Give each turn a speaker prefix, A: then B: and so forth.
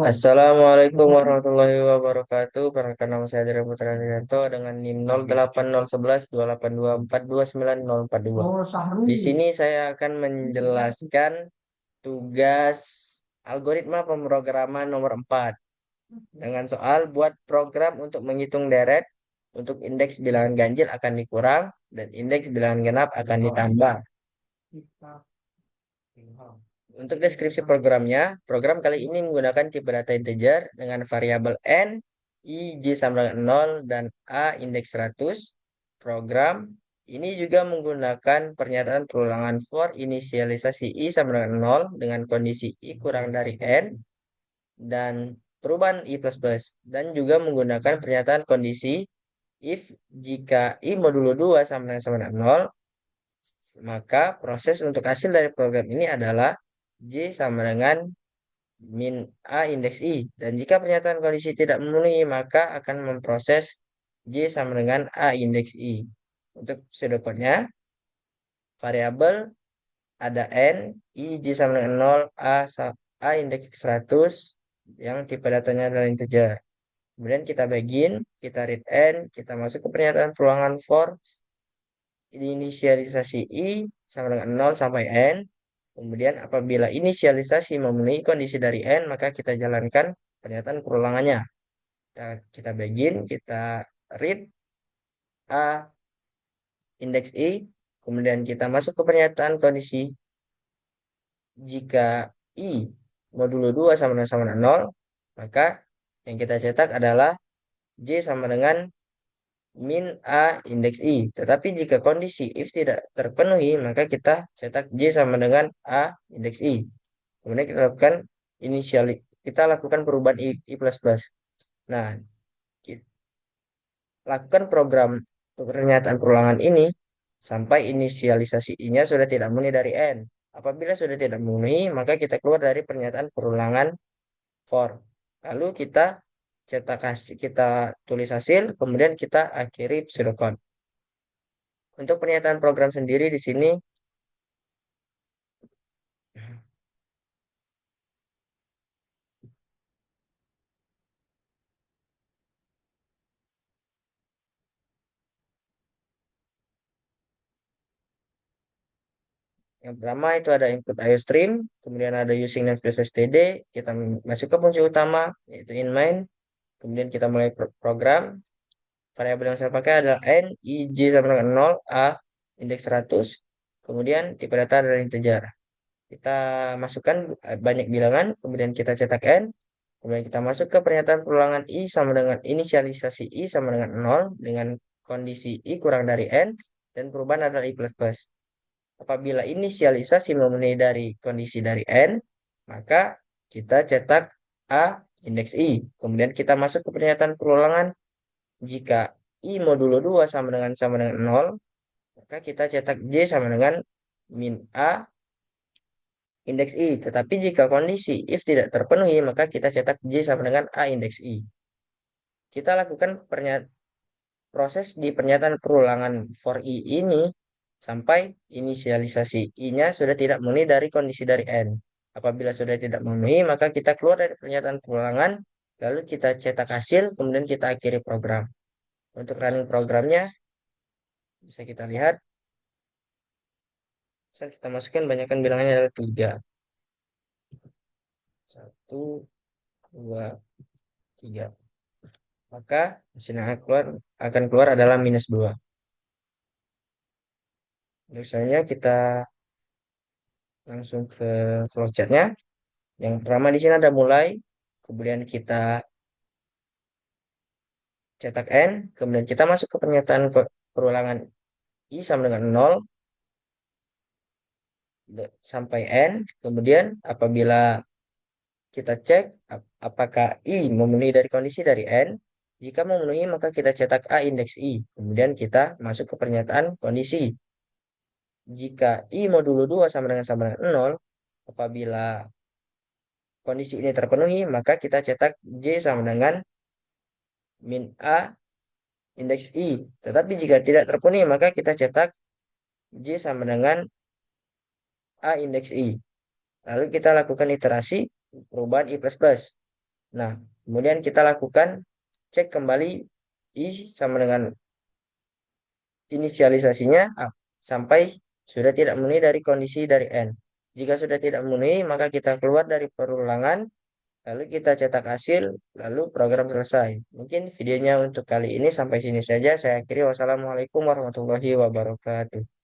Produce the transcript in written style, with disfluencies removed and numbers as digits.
A: Assalamualaikum warahmatullahi wabarakatuh. Perkenalkan nama saya Adrian Putra Andrianto dengan NIM 080112242942. Di sini saya akan menjelaskan tugas algoritma pemrograman nomor 4 dengan soal buat program untuk menghitung deret untuk indeks bilangan ganjil akan dikurang dan indeks bilangan genap akan ditambah. Untuk deskripsi programnya, program kali ini menggunakan tipe data integer dengan variabel n, i, j sama dengan 0, dan a indeks 100. Program ini juga menggunakan pernyataan perulangan for inisialisasi i sama dengan 0 dengan kondisi i kurang dari n dan perubahan i plus plus. Dan juga menggunakan pernyataan kondisi if jika i modulo 2 sama dengan 0, maka proses untuk hasil dari program ini adalah J sama dengan min A indeks I. Dan jika pernyataan kondisi tidak memenuhi, maka akan memproses J sama dengan A indeks I. Untuk pseudocode-nya, variabel ada N, I, J sama dengan 0, A indeks 100, yang tipe datanya adalah integer. Kemudian kita begin, kita read N, kita masuk ke pernyataan perulangan for inisialisasi I sama dengan 0 sampai N. Kemudian apabila inisialisasi memenuhi kondisi dari N, maka kita jalankan pernyataan perulangannya. Kita begin, kita read A indeks I, kemudian kita masuk ke pernyataan kondisi jika I modulo 2 sama dengan 0, maka yang kita cetak adalah J sama dengan min A indeks I. Tetapi jika kondisi if tidak terpenuhi, maka kita cetak J sama dengan A indeks I. Kemudian kita lakukan inisial, kita lakukan perubahan I plus plus. Nah, kita lakukan program pernyataan perulangan ini sampai inisialisasi I-nya sudah tidak memenuhi dari N. Apabila sudah tidak memenuhi, maka kita keluar dari pernyataan perulangan for. Lalu kita cetak hasil, kita tulis hasil, kemudian kita akhiri pseudocode. Untuk pernyataan program sendiri di sini, yang pertama itu ada input IOStream, kemudian ada using name plus std, kita masuk ke fungsi utama, yaitu in main, kemudian kita mulai program. Variabel yang saya pakai adalah n, i, j sama dengan 0, a, indeks 100, kemudian tipe data adalah integer. Kita masukkan banyak bilangan, kemudian kita cetak n, kemudian kita masuk ke pernyataan perulangan i sama dengan inisialisasi i sama dengan 0, dengan kondisi i kurang dari n, dan perubahan adalah i plus plus. Apabila inisialisasi memenuhi dari kondisi dari n, maka kita cetak a indeks i. Kemudian kita masuk ke pernyataan perulangan jika I modulo 2 sama dengan 0, maka kita cetak J sama dengan min A indeks I. Tetapi jika kondisi if tidak terpenuhi, maka kita cetak J sama dengan A indeks I. Kita lakukan proses di pernyataan perulangan for I ini sampai inisialisasi I-nya sudah tidak memenuhi dari kondisi dari N. Apabila sudah tidak memenuhi, maka kita keluar dari pernyataan perulangan, lalu kita cetak hasil, kemudian kita akhiri program. Untuk running programnya, bisa kita lihat. Misal kita masukkan banyakkan bilangannya adalah 3. 1, 2, 3. Maka hasil yang akan keluar adalah minus 2. Misalnya kita langsung ke flowchartnya. Yang pertama di sini ada mulai, kemudian kita cetak N, kemudian kita masuk ke pernyataan perulangan I sama dengan 0 sampai N, kemudian apabila kita cek apakah I memenuhi dari kondisi dari N. Jika memenuhi, maka kita cetak A indeks I. Kemudian kita masuk ke pernyataan kondisi. Jika I modulo 2 sama dengan 0, apabila kondisi ini terpenuhi, maka kita cetak J sama dengan min A indeks I. Tetapi jika tidak terpenuhi, maka kita cetak J sama dengan A indeks I. Lalu kita lakukan iterasi perubahan i plus plus. Nah, kemudian kita lakukan cek kembali i sama dengan inisialisasinya sampai sudah tidak memenuhi dari kondisi dari n. Jika sudah tidak memenuhi, maka kita keluar dari perulangan, lalu kita cetak hasil, lalu program selesai. Mungkin videonya untuk kali ini sampai sini saja. Saya akhiri. Wassalamualaikum warahmatullahi wabarakatuh.